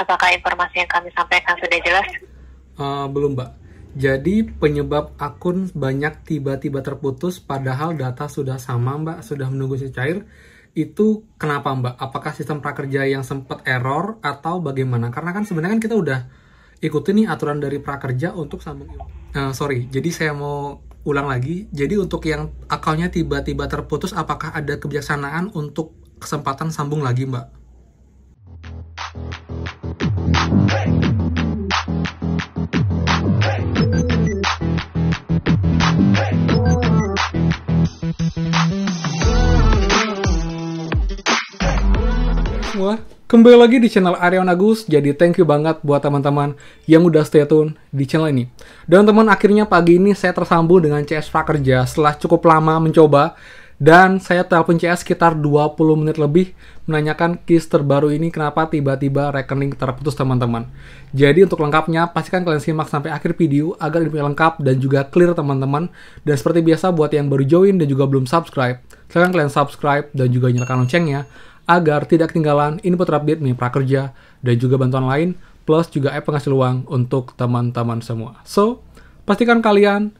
Apakah informasi yang kami sampaikan sudah jelas? Belum, Mbak. Jadi penyebab akun banyak tiba-tiba terputus padahal data sudah sama, Mbak, sudah menunggu cair. Itu kenapa, Mbak? Apakah sistem prakerja yang sempat error atau bagaimana? Karena kan sebenarnya kan kita udah ikutin nih aturan dari prakerja untuk sambung. Jadi saya mau ulang lagi. Jadi untuk yang akunnya tiba-tiba terputus, apakah ada kebijaksanaan untuk kesempatan sambung lagi, Mbak? Semua kembali lagi di channel Aryawan Agus. Jadi thank you banget buat teman-teman yang udah stay tune di channel ini. Dan teman, akhirnya pagi ini saya tersambung dengan CS Prakerja setelah cukup lama mencoba. Dan saya telepon CS sekitar 20 menit lebih menanyakan keys terbaru ini kenapa tiba-tiba rekening terputus, teman-teman. Jadi untuk lengkapnya pastikan kalian simak sampai akhir video agar info lengkap dan juga clear, teman-teman. Dan seperti biasa buat yang baru join dan juga belum subscribe, silahkan kalian subscribe dan juga nyalakan loncengnya agar tidak ketinggalan info terupdate nih prakerja dan juga bantuan lain, plus juga app penghasil uang untuk teman-teman semua. So, pastikan kalian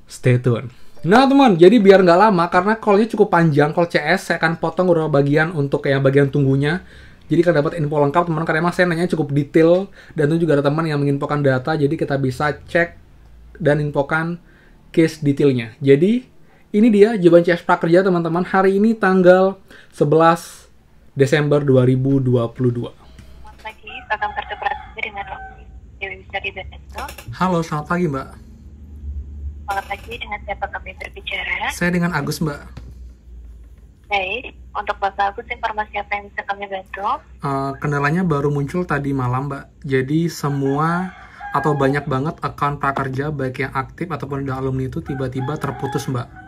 stay tune. Nah teman, jadi biar nggak lama, karena call-nya cukup panjang, call CS, saya akan potong beberapa bagian untuk yang bagian tunggunya. Jadi kalian dapat info lengkap, teman, karena emang saya nanya cukup detail, dan itu juga ada teman yang menginfokan data, jadi kita bisa cek dan infokan case detailnya. Jadi, ini dia jawaban CS Prakerja, teman-teman, hari ini tanggal 11 Desember 2022. Selamat pagi, program kartu prakerja dengan Dewi Wisari Beneto. Halo, selamat pagi, Mbak. Selamat pagi, dengan siapa kami berbicara? Saya dengan Agus, Mbak. Baik, untuk Bapak Agus, informasi apa yang bisa kami bantu? Kendalanya baru muncul tadi malam, Mbak. Jadi semua atau banyak banget akun prakerja, baik yang aktif ataupun udah alumni itu tiba-tiba terputus, Mbak.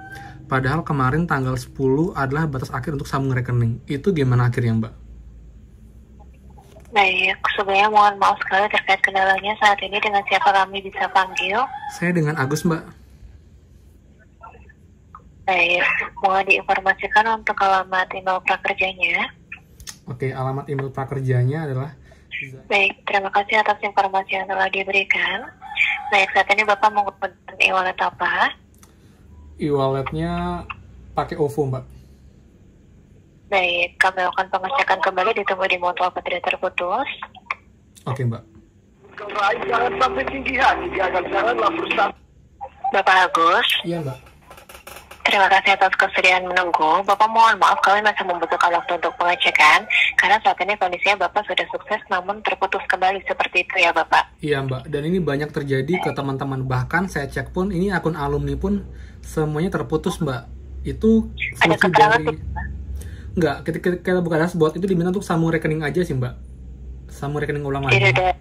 Padahal kemarin tanggal 10 adalah batas akhir untuk sambung rekening. Itu gimana akhirnya, Mbak? Baik, sebelumnya mohon maaf sekali terkait kendalanya saat ini. Dengan siapa kami bisa panggil? Saya dengan Agus, Mbak. Baik, mohon diinformasikan untuk alamat email prakerjanya. Oke, alamat email prakerjanya adalah... Baik, terima kasih atas informasi yang telah diberikan. Baik, saat ini Bapak menggunakan e-wallet apa? E-walletnya pakai OVO, Mbak. Baik, kami akan pengecekan kembali, ditunggu di mutual apa tidak terputus. Oke, Mbak. Jangan sampai tinggi hati, janganlah berusaha. Bapak Agus, Iya, Mbak. terima kasih atas kesediaan menunggu. Bapak mohon maaf kami masih membutuhkan waktu untuk pengecekan, karena saat ini kondisinya Bapak sudah sukses namun terputus kembali seperti itu ya Bapak. Iya, Mbak. Dan ini banyak terjadi ke teman-teman. Bahkan saya cek pun, ini akun alumni pun semuanya terputus, Mbak. Itu Ada fungsi keterangan dari... Enggak, ketika kita buka dashboard itu diminta untuk sambung rekening aja sih, Mbak. Sambung rekening ulang lagi. Tidak ada.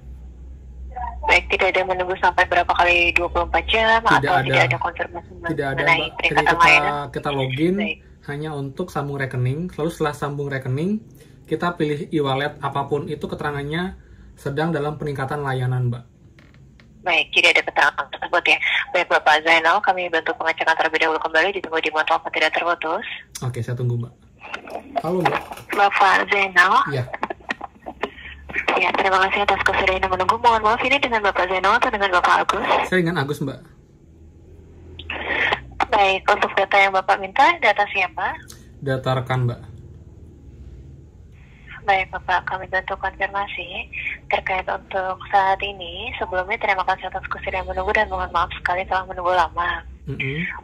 Baik, tidak ada menunggu sampai berapa kali 24 jam tidak ada konfirmasi tidak ada, mengenai Mbak. peringkatan Ketika layanan. kita login Baik. hanya untuk sambung rekening, lalu setelah sambung rekening kita pilih e-wallet apapun itu, keterangannya sedang dalam peningkatan layanan, Mbak. Baik, jadi ada keterangan tersebut ya. Baik Bapak Zainal, kami bantu pengecekan terlebih dahulu kembali, ditunggu di mutual apa tidak terputus. Oke, saya tunggu, Mbak. Halo, Mbak. Bapak Zainal. Iya. Ya, terima kasih atas kesediaan menunggu. Mohon maaf, ini dengan Bapak Zainal atau dengan Bapak Agus? Saya dengan Agus, Mbak. Baik, untuk data yang Bapak minta, data siapa? Data rekan, Mbak. Baik Bapak, kami bantu konfirmasi terkait untuk saat ini. Sebelumnya terima kasih atas kesediaan menunggu dan mohon maaf sekali telah menunggu lama.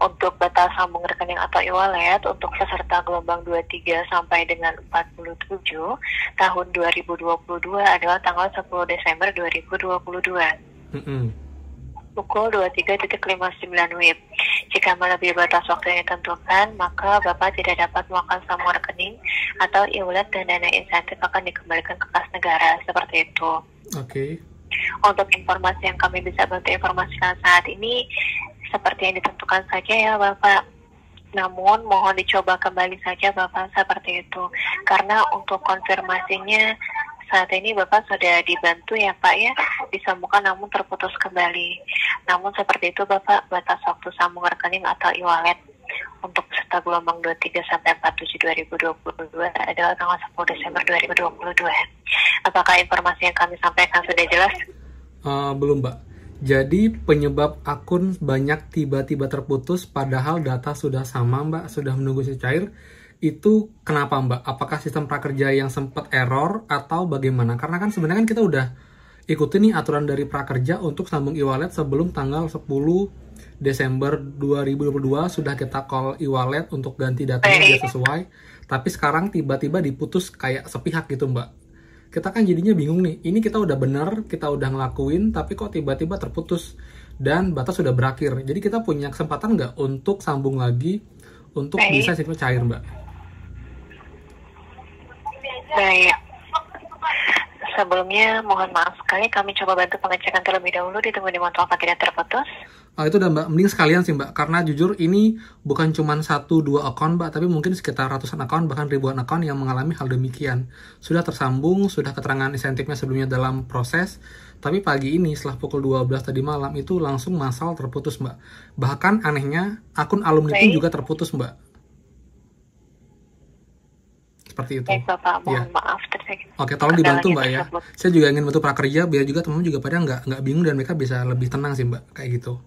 Untuk data sambung rekening atau e-wallet untuk peserta gelombang 23 sampai dengan 47 tahun 2022 adalah tanggal 10 Desember 2022. Pukul 23.59 WIB. Jika melebihi batas waktu yang ditentukan, maka Bapak tidak dapat melakukan sambung rekening atau e-wallet dan dana insentif akan dikembalikan ke kas negara, seperti itu. Oke. Untuk informasi yang kami bisa bantu informasikan saat ini, seperti yang ditentukan saja ya Bapak. Namun mohon dicoba kembali saja Bapak, seperti itu. Karena untuk konfirmasinya saat ini Bapak sudah dibantu ya Pak ya, disambungkan namun terputus kembali. Namun seperti itu Bapak, batas waktu sambung rekening atau e-wallet untuk peserta gelombang 23 sampai 47 2022 adalah tanggal 10 Desember 2022. Apakah informasi yang kami sampaikan sudah jelas? Belum, Mbak. Jadi penyebab akun banyak tiba-tiba terputus padahal data sudah sama, Mbak, sudah menunggu cair. Itu kenapa, Mbak? Apakah sistem prakerja yang sempat error atau bagaimana? Karena kan sebenarnya kan kita udah ikutin nih aturan dari prakerja untuk sambung e-wallet sebelum tanggal 10 Desember 2022 sudah kita call e-wallet untuk ganti datanya biar sesuai. Tapi sekarang tiba-tiba diputus kayak sepihak gitu, Mbak. Kita kan jadinya bingung nih, ini kita udah bener, kita udah ngelakuin, tapi kok tiba-tiba terputus dan batas sudah berakhir. Jadi kita punya kesempatan nggak untuk sambung lagi, untuk bisa sifatnya cair, Mbak? Baik. Sebelumnya, mohon maaf sekali, kami coba bantu pengecekan terlebih dahulu, ditunggu di monitor apa tidak terputus. Itu udah, Mbak, mending sekalian sih, Mbak, karena jujur ini bukan cuma 1-2 akun, Mbak, tapi mungkin sekitar ratusan akun, bahkan ribuan akun yang mengalami hal demikian. Sudah tersambung, sudah keterangan insentifnya sebelumnya dalam proses, tapi pagi ini setelah pukul 12 tadi malam itu langsung massal terputus, Mbak. Bahkan anehnya, akun alumni pun juga terputus, Mbak. Seperti itu. Baik, Bapak, mohon maaf. Oke, tolong dibantu, Mbak, ya. Saya juga ingin bantu prakerja, biar juga teman-teman juga pada nggak bingung dan mereka bisa lebih tenang sih, Mbak, kayak gitu.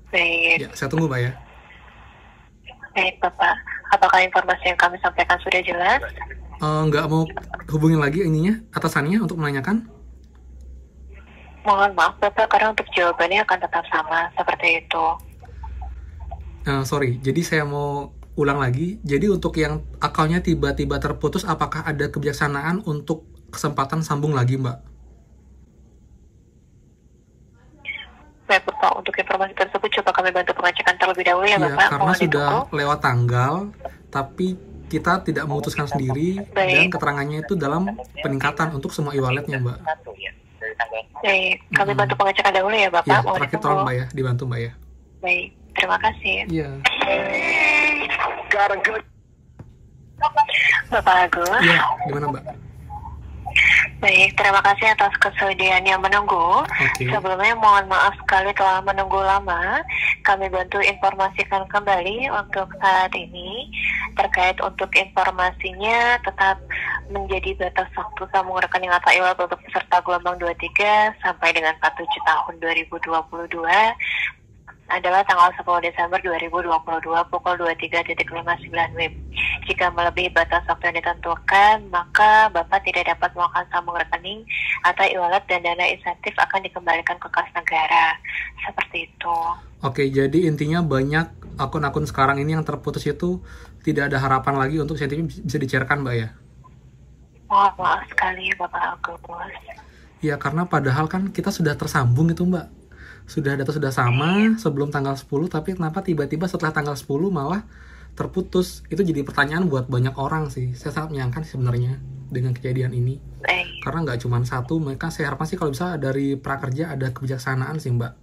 Baik. Ya, saya tunggu, Mbak, ya. Baik, Bapak. Apakah informasi yang kami sampaikan sudah jelas? Nggak mau hubungin lagi ininya, atasannya untuk menanyakan? Mohon maaf, Bapak, karena untuk jawabannya akan tetap sama, seperti itu. Sorry, jadi saya mau ulang lagi. Jadi untuk yang akunnya tiba-tiba terputus, apakah ada kebijaksanaan untuk kesempatan sambung lagi, Mbak? Baik, Bapak, untuk informasi tersebut coba kami bantu pengecekan terlebih dahulu ya, Bapak. Karena mohon sudah ditunggu. lewat tanggal, tapi kita tidak memutuskan sendiri. Dan keterangannya itu dalam peningkatan untuk semua e-walletnya, Mbak. Baik, kami bantu pengecekan dahulu ya, Bapak. Ya, mohon terakhir ditunggu. tolong, Mbak, ya, dibantu, Mbak, ya. Baik, terima kasih. Iya. Bapak Agus. Iya, gimana, Mbak? Baik, terima kasih atas kesediaannya menunggu. Sebelumnya mohon maaf sekali telah menunggu lama. Kami bantu informasikan kembali untuk saat ini. Terkait untuk informasinya tetap menjadi batas waktu sambung rekening atau e-wallet untuk peserta gelombang 23 sampai dengan 47 tahun 2022 adalah tanggal 10 Desember 2022 pukul 23.59 WIB. Jika melebihi batas waktu yang ditentukan, maka Bapak tidak dapat melakukan sambung rekening atau e-wallet dan dana insentif akan dikembalikan ke kas negara. Seperti itu. Oke, jadi intinya banyak akun-akun sekarang ini yang terputus itu tidak ada harapan lagi untuk insentifnya bisa dicairkan, Mbak, ya? Maaf sekali, Bapak Agus. Ya, karena padahal kan kita sudah tersambung itu, Mbak. Data sudah sama sebelum tanggal 10, tapi kenapa tiba-tiba setelah tanggal 10 malah terputus? Itu jadi pertanyaan buat banyak orang sih. Saya sangat menyayangkan sebenarnya dengan kejadian ini. Karena nggak cuma satu, mereka saya harapkan sih kalau bisa dari prakerja ada kebijaksanaan sih, Mbak.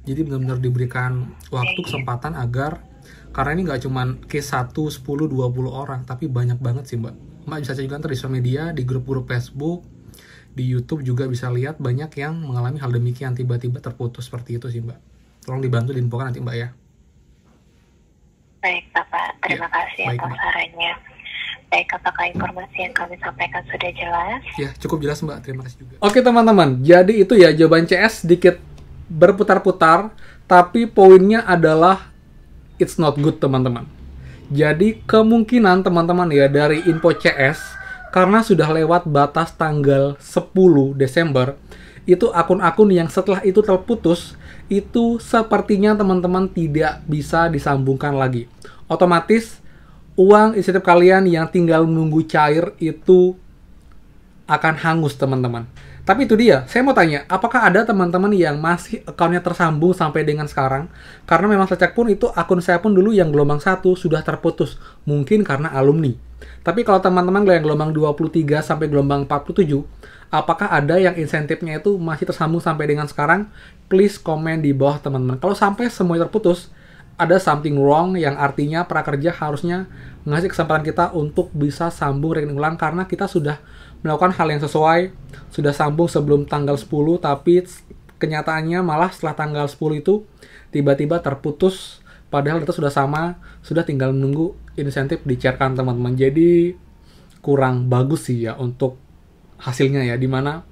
Jadi benar-benar diberikan waktu, kesempatan agar, karena ini nggak cuma case 1, 10, 20 orang, tapi banyak banget sih, Mbak. Mbak bisa cek juga di sosial media, di grup-grup Facebook, di YouTube juga bisa lihat banyak yang mengalami hal demikian, tiba-tiba terputus seperti itu sih, Mbak. Tolong dibantu diinfokan nanti, Mbak, ya. Baik, Bapak. Terima kasih atas sarannya. Baik, apakah informasi yang kami sampaikan sudah jelas? Ya, cukup jelas, Mbak. Terima kasih juga. Oke, teman-teman. Jadi itu ya jawaban CS sedikit berputar-putar, tapi poinnya adalah it's not good, teman-teman. Jadi kemungkinan teman-teman ya dari info CS, karena sudah lewat batas tanggal 10 Desember, itu akun-akun yang setelah itu terputus, itu sepertinya teman-teman tidak bisa disambungkan lagi. Otomatis, uang insentif kalian yang tinggal menunggu cair itu akan hangus, teman-teman. Tapi itu dia, saya mau tanya, apakah ada teman-teman yang masih akunnya tersambung sampai dengan sekarang? Karena memang saya cek pun itu akun saya pun dulu yang gelombang 1 sudah terputus. Mungkin karena alumni. Tapi kalau teman-teman yang gelombang 23 sampai gelombang 47, apakah ada yang insentifnya itu masih tersambung sampai dengan sekarang? Please komen di bawah, teman-teman. Kalau sampai semuanya terputus, ada something wrong, yang artinya prakerja harusnya ngasih kesempatan kita untuk bisa sambung rekening ulang, karena kita sudah melakukan hal yang sesuai, sudah sambung sebelum tanggal 10, tapi kenyataannya malah setelah tanggal 10 itu tiba-tiba terputus, padahal kita sudah sama, sudah tinggal menunggu insentif dicairkan, teman-teman. Jadi kurang bagus sih ya untuk hasilnya ya, dimana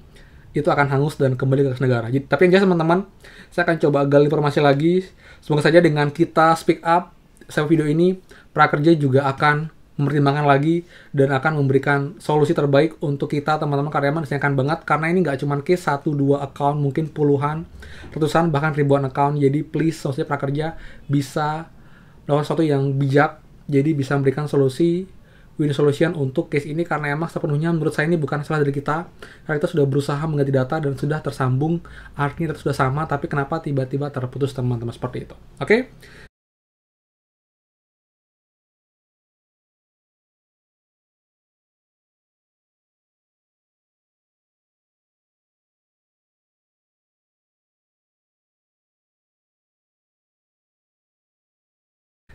itu akan hangus dan kembali ke kas negara. Jadi, tapi yang jelas teman-teman, saya akan coba gali informasi lagi. Semoga saja dengan kita speak up sama video ini, prakerja juga akan mempertimbangkan lagi dan akan memberikan solusi terbaik untuk kita teman-teman karyawan. Disayangkan banget karena ini nggak cuma case 1-2 account, mungkin puluhan, ratusan, bahkan ribuan account. Jadi please, maksudnya prakerja bisa melakukan sesuatu yang bijak, jadi bisa memberikan solusi win solution untuk case ini, karena emang sepenuhnya menurut saya ini bukan salah dari kita, karena kita sudah berusaha mengganti data dan sudah tersambung, artinya data sudah sama, tapi kenapa tiba-tiba terputus teman-teman, seperti itu. Oke?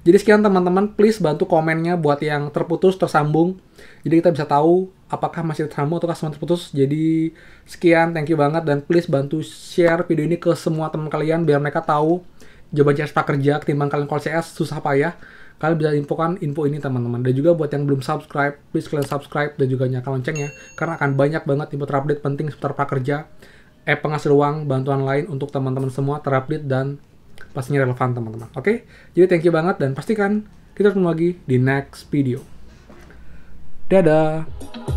Jadi sekian teman-teman, please bantu komennya buat yang terputus, tersambung. Jadi kita bisa tahu apakah masih tersambung atau semua terputus. Jadi sekian, thank you banget. Dan please bantu share video ini ke semua teman kalian biar mereka tahu jawaban CS prakerja ketimbang kalian call CS susah payah. Kalian bisa infokan info ini teman-teman. Dan juga buat yang belum subscribe, please kalian subscribe dan juga nyalakan loncengnya. Karena akan banyak banget info terupdate penting seputar prakerja, penghasil uang, bantuan lain untuk teman-teman semua terupdate dan pastinya relevan teman-teman. Oke? Jadi thank you banget dan pastikan kita ketemu lagi di next video. Dadah!